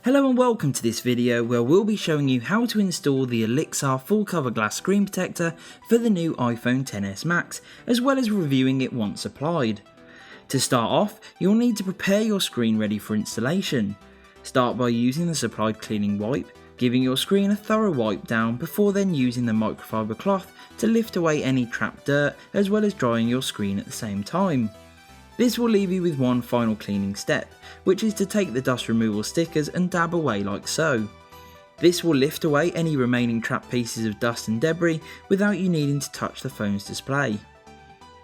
Hello and welcome to this video where we'll be showing you how to install the Olixar full cover glass screen protector for the new iPhone XS Max, as well as reviewing it once applied. To start off, you'll need to prepare your screen ready for installation. Start by using the supplied cleaning wipe, giving your screen a thorough wipe down before then using the microfiber cloth to lift away any trapped dirt, as well as drying your screen at the same time. This will leave you with one final cleaning step, which is to take the dust removal stickers and dab away like so. This will lift away any remaining trapped pieces of dust and debris without you needing to touch the phone's display.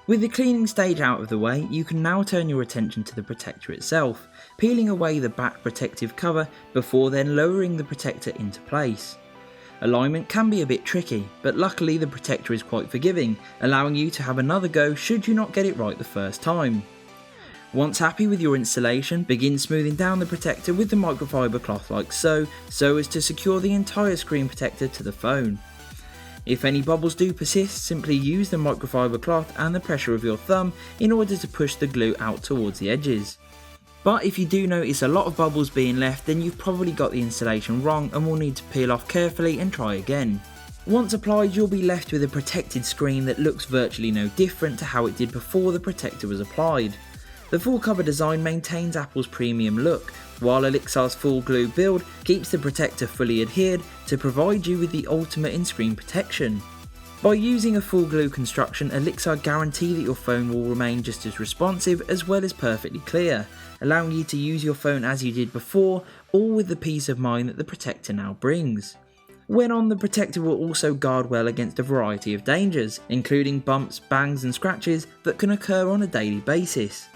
With the cleaning stage out of the way, you can now turn your attention to the protector itself, peeling away the back protective cover before then lowering the protector into place. Alignment can be a bit tricky, but luckily the protector is quite forgiving, allowing you to have another go should you not get it right the first time. Once happy with your installation, begin smoothing down the protector with the microfiber cloth like so as to secure the entire screen protector to the phone. If any bubbles do persist, simply use the microfiber cloth and the pressure of your thumb in order to push the glue out towards the edges. But if you do notice a lot of bubbles being left, then you've probably got the installation wrong and will need to peel off carefully and try again. Once applied, you'll be left with a protected screen that looks virtually no different to how it did before the protector was applied. The full cover design maintains Apple's premium look, while Olixar's full glue build keeps the protector fully adhered to provide you with the ultimate in screen protection. By using a full glue construction, Olixar guarantee that your phone will remain just as responsive as well as perfectly clear, allowing you to use your phone as you did before, all with the peace of mind that the protector now brings. When on, the protector will also guard well against a variety of dangers, including bumps, bangs and scratches that can occur on a daily basis.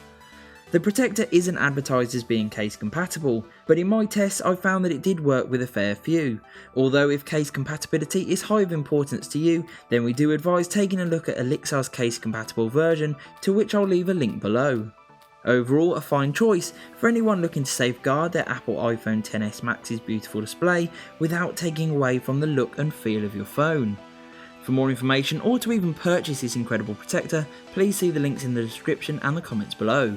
The protector isn't advertised as being case compatible, but in my tests I found that it did work with a fair few. Although if case compatibility is high of importance to you, then we do advise taking a look at Olixar's case compatible version, to which I'll leave a link below. Overall, a fine choice for anyone looking to safeguard their Apple iPhone XS Max's beautiful display without taking away from the look and feel of your phone. For more information or to even purchase this incredible protector, please see the links in the description and the comments below.